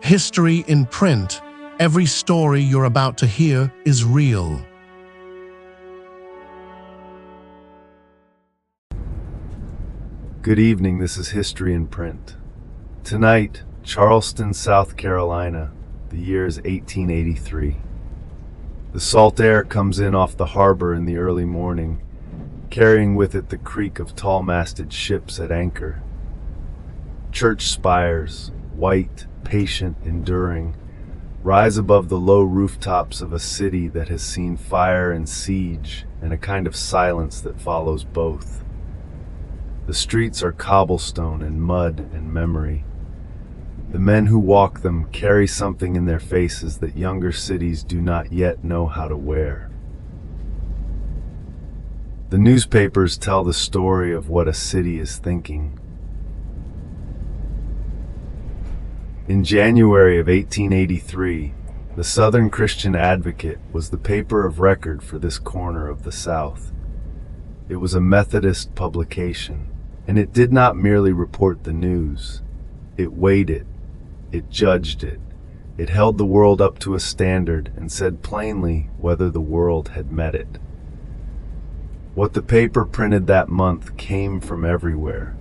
History in print. Every story you're about to hear is real. Good evening, this is History in Print. Tonight, Charleston, South Carolina. The year is 1883. The salt air comes in off the harbor in the early morning, carrying with it the creak of tall-masted ships at anchor. Church spires, white, patient, enduring, rise above the low rooftops of a city that has seen fire and siege and a kind of silence that follows both. The streets are cobblestone and mud and memory. The men who walk them carry something in their faces that younger cities do not yet know how to wear. The newspapers tell the story of what a city is thinking. In January of 1883, the Southern Christian Advocate was the paper of record for this corner of the South. It was a Methodist publication, and it did not merely report the news. It weighed it. It judged it. It held the world up to a standard and said plainly whether the world had met it. What the paper printed that month came from everywhere.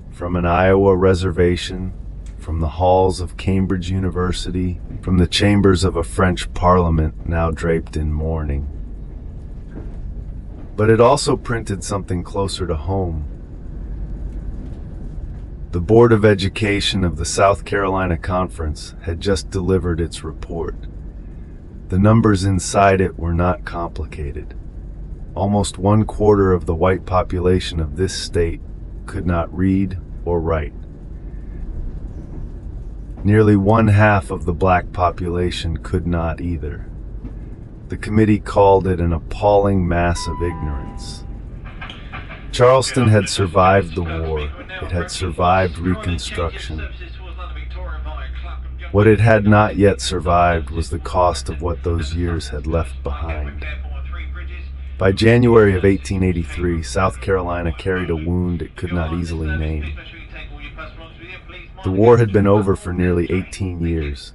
From an Iowa reservation, from the halls of Cambridge University, from the chambers of a French parliament now draped in mourning. But it also printed something closer to home. The Board of Education of the South Carolina Conference had just delivered its report. The numbers inside it were not complicated. Almost 1/4 of the white population of this state could not read or write. Nearly 1/2 of the black population could not either. The committee called it an appalling mass of ignorance. Charleston had survived the war. It had survived Reconstruction. What it had not yet survived was the cost of what those years had left behind. By January of 1883, South Carolina carried a wound it could not easily name. The war had been over for nearly 18 years.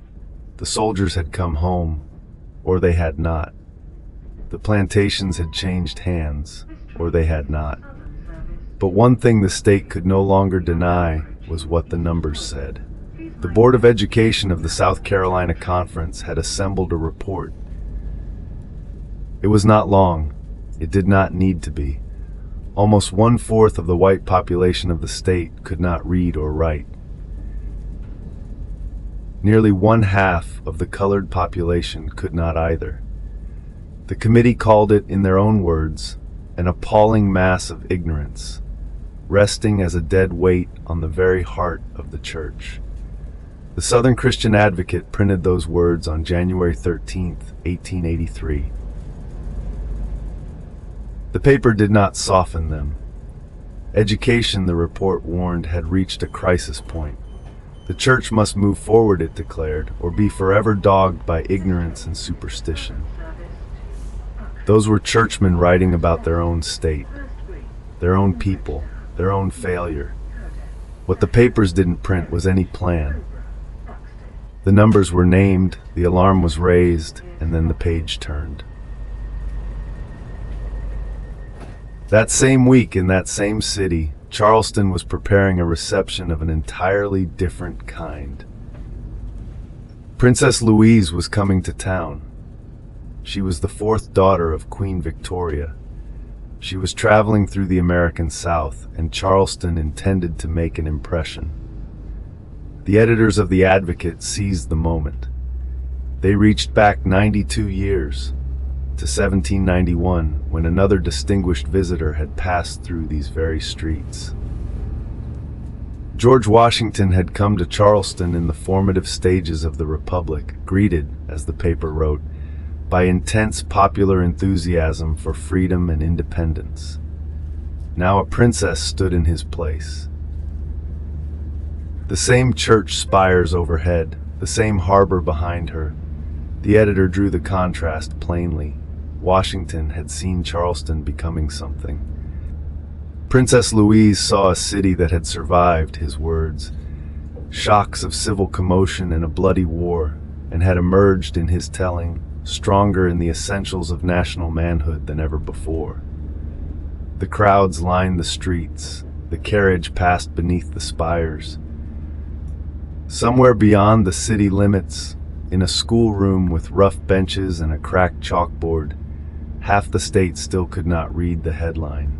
The soldiers had come home, or they had not. The plantations had changed hands, or they had not. But one thing the state could no longer deny was what the numbers said. The Board of Education of the South Carolina Conference had assembled a report. It was not long. It did not need to be. Almost 1/4 of the white population of the state could not read or write. Nearly 1/2 of the colored population could not either. The committee called it, in their own words, an appalling mass of ignorance, resting as a dead weight on the very heart of the church. The Southern Christian Advocate printed those words on January 13th, 1883. The paper did not soften them. Education, the report warned, had reached a crisis point. The church must move forward, it declared, or be forever dogged by ignorance and superstition. Those were churchmen writing about their own state, their own people, their own failure. What the papers didn't print was any plan. The numbers were named, the alarm was raised, and then the page turned. That same week, in that same city, Charleston was preparing a reception of an entirely different kind. Princess Louise was coming to town. She was the 4th daughter of Queen Victoria. She was traveling through the American South, and Charleston intended to make an impression. The editors of the Advocate seized the moment. They reached back 92 years, to 1791, when another distinguished visitor had passed through these very streets. George Washington had come to Charleston in the formative stages of the Republic, greeted, as the paper wrote, by intense popular enthusiasm for freedom and independence. Now a princess stood in his place. The same church spires overhead, the same harbor behind her. The editor drew the contrast plainly. Washington had seen Charleston becoming something. Princess Louise saw a city that had survived, his words, shocks of civil commotion and a bloody war, and had emerged in his telling, stronger in the essentials of national manhood than ever before. The crowds lined the streets, the carriage passed beneath the spires. Somewhere beyond the city limits, in a schoolroom with rough benches and a cracked chalkboard, half the state still could not read the headline.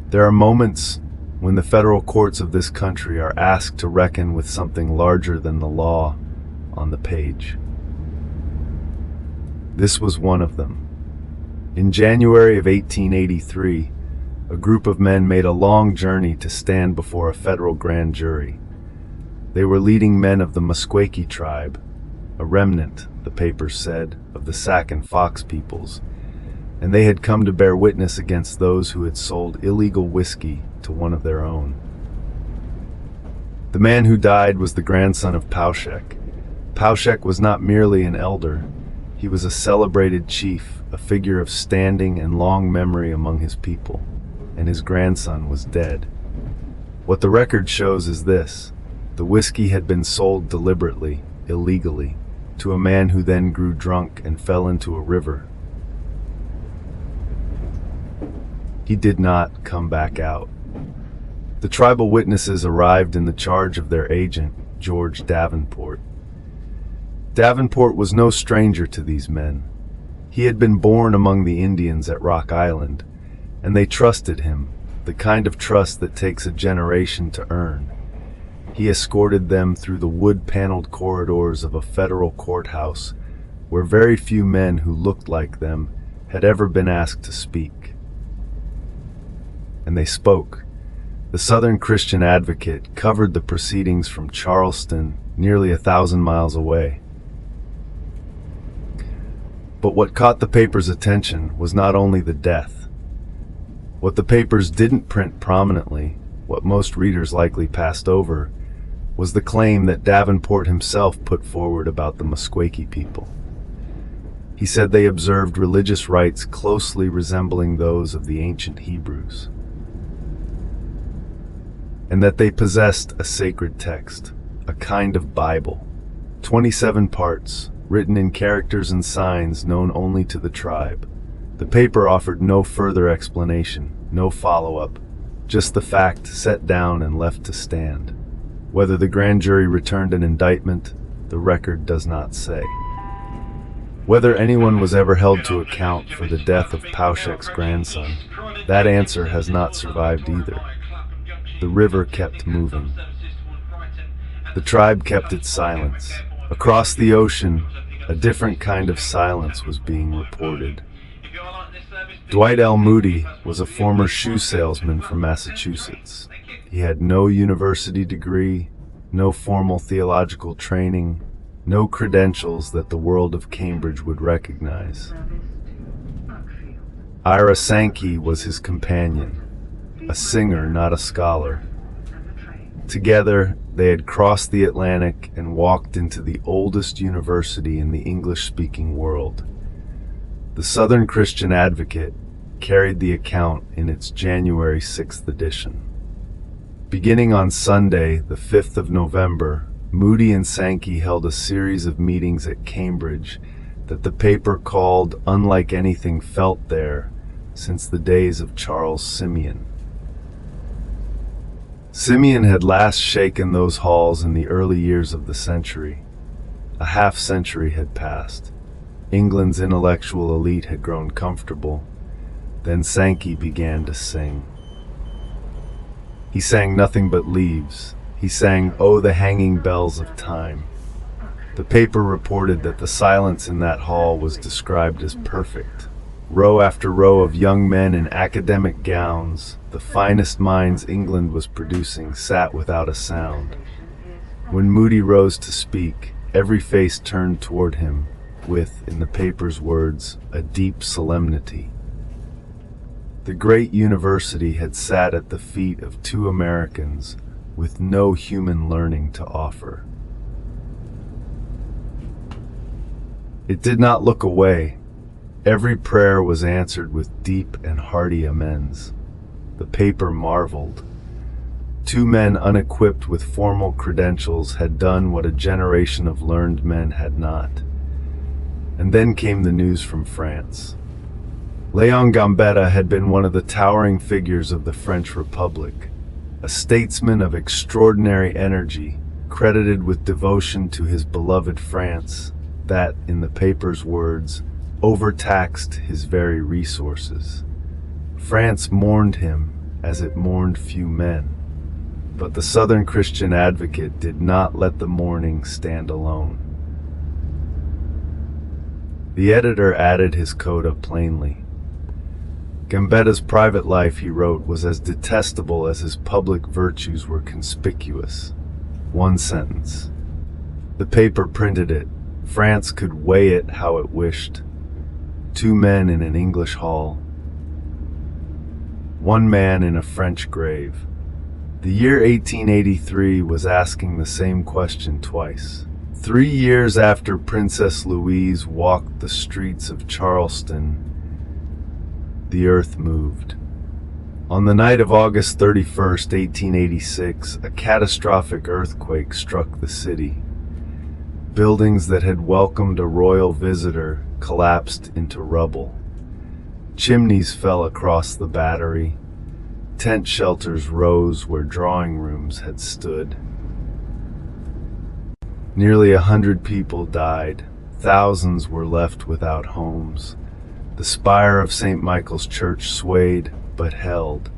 There are moments when the federal courts of this country are asked to reckon with something larger than the law on the page. This was one of them. In January of 1883, a group of men made a long journey to stand before a federal grand jury. They were leading men of the Musquakie tribe, a remnant, the papers said, of the Sac and Fox peoples, and they had come to bear witness against those who had sold illegal whiskey to one of their own. The man who died was the grandson of Paushek. Paushek was not merely an elder, he was a celebrated chief, a figure of standing and long memory among his people, and his grandson was dead. What the record shows is this: the whiskey had been sold deliberately, illegally, to a man who then grew drunk and fell into a river. He did not come back out. The tribal witnesses arrived in the charge of their agent, George Davenport. Davenport was no stranger to these men. He had been born among the Indians at Rock Island, and they trusted him, the kind of trust that takes a generation to earn. He escorted them through the wood-paneled corridors of a federal courthouse where very few men who looked like them had ever been asked to speak. And they spoke. The Southern Christian Advocate covered the proceedings from Charleston, nearly 1,000 miles away. But what caught the paper's attention was not only the death. What the papers didn't print prominently, what most readers likely passed over, was the claim that Davenport himself put forward about the Musquakie people. He said they observed religious rites closely resembling those of the ancient Hebrews, and that they possessed a sacred text, a kind of Bible, 27 parts, written in characters and signs known only to the tribe. The paper offered no further explanation, no follow-up, just the fact set down and left to stand. Whether the grand jury returned an indictment, the record does not say. Whether anyone was ever held to account for the death of Paushek's grandson, that answer has not survived either. The river kept moving. The tribe kept its silence. Across the ocean, a different kind of silence was being reported. Dwight Moody was a former shoe salesman from Massachusetts. He had no university degree, no formal theological training, no credentials that the world of Cambridge would recognize. Ira Sankey was his companion, a singer, not a scholar. Together, they had crossed the Atlantic and walked into the oldest university in the English-speaking world. The Southern Christian Advocate carried the account in its January 6th edition. Beginning on Sunday, the 5th of November, Moody and Sankey held a series of meetings at Cambridge that the paper called unlike anything felt there since the days of Charles Simeon. Simeon had last shaken those halls in the early years of the century. A half-century had passed. England's intellectual elite had grown comfortable. Then Sankey began to sing. He sang nothing but leaves. He sang, "Oh, the hanging bells of time." The paper reported that the silence in that hall was described as perfect. Row after row of young men in academic gowns, the finest minds England was producing, sat without a sound. When Moody rose to speak, every face turned toward him with, in the paper's words, a deep solemnity. The great university had sat at the feet of two Americans with no human learning to offer. It did not look away. Every prayer was answered with deep and hearty amens. The paper marveled. Two men unequipped with formal credentials had done what a generation of learned men had not. And then came the news from France. Léon Gambetta had been one of the towering figures of the French Republic, a statesman of extraordinary energy, credited with devotion to his beloved France that, in the paper's words, overtaxed his very resources. France mourned him as it mourned few men, but the Southern Christian advocate did not let the mourning stand alone. The editor added his coda plainly. Gambetta's private life, he wrote, was as detestable as his public virtues were conspicuous. One sentence. The paper printed it. France could weigh it how it wished. Two men in an English hall. One man in a French grave. The year 1883 was asking the same question twice. 3 years after Princess Louise walked the streets of Charleston, the earth moved. On the night of August 31st, 1886, a catastrophic earthquake struck the city. Buildings that had welcomed a royal visitor collapsed into rubble. Chimneys fell across the battery. Tent shelters rose where drawing rooms had stood. Nearly 100 people died. Thousands were left without homes. The spire of St. Michael's Church swayed, but held.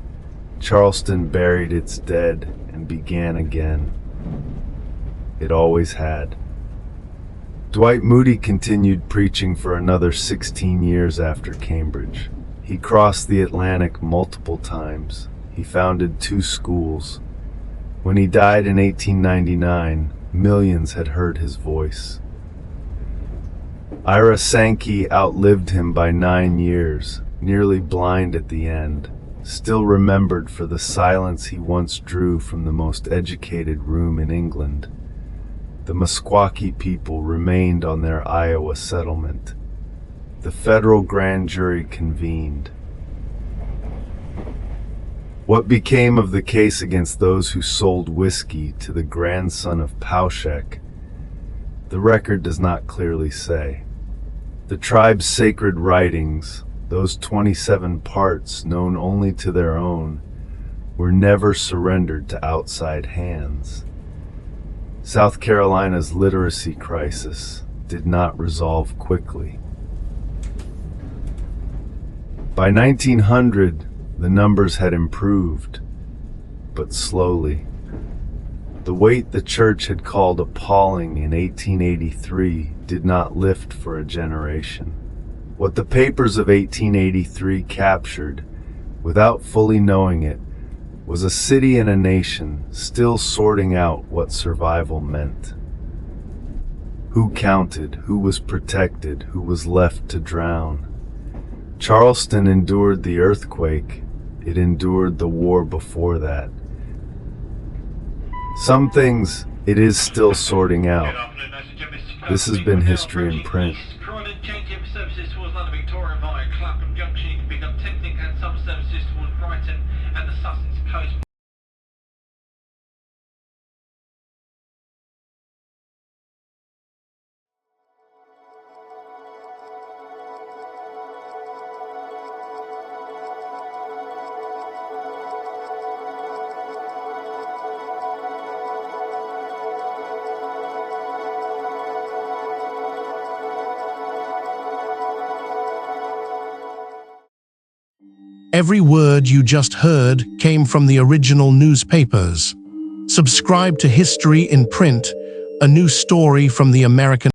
Charleston buried its dead and began again. It always had. Dwight Moody continued preaching for another 16 years after Cambridge. He crossed the Atlantic multiple times. He founded 2 schools. When he died in 1899, millions had heard his voice. Ira Sankey outlived him by 9 years, nearly blind at the end, still remembered for the silence he once drew from the most educated room in England. The Musquakie people remained on their Iowa settlement. The federal grand jury convened. What became of the case against those who sold whiskey to the grandson of Pauschek? The record does not clearly say. The tribe's sacred writings, those 27 parts known only to their own, were never surrendered to outside hands. South Carolina's literacy crisis did not resolve quickly. By 1900, the numbers had improved, but slowly. The weight the church had called appalling in 1883 did not lift for a generation. What the papers of 1883 captured, without fully knowing it, was a city and a nation still sorting out what survival meant. Who counted, who was protected, who was left to drown? Charleston endured the earthquake. It endured the war before that. Some things it is still sorting out. This has been History in Print. Changing services towards London Victoria via Clapham Junction. You can pick up tempting and some services towards Brighton and the Sussex coast. Every word you just heard came from the original newspapers. Subscribe to History in Print, a new story from the American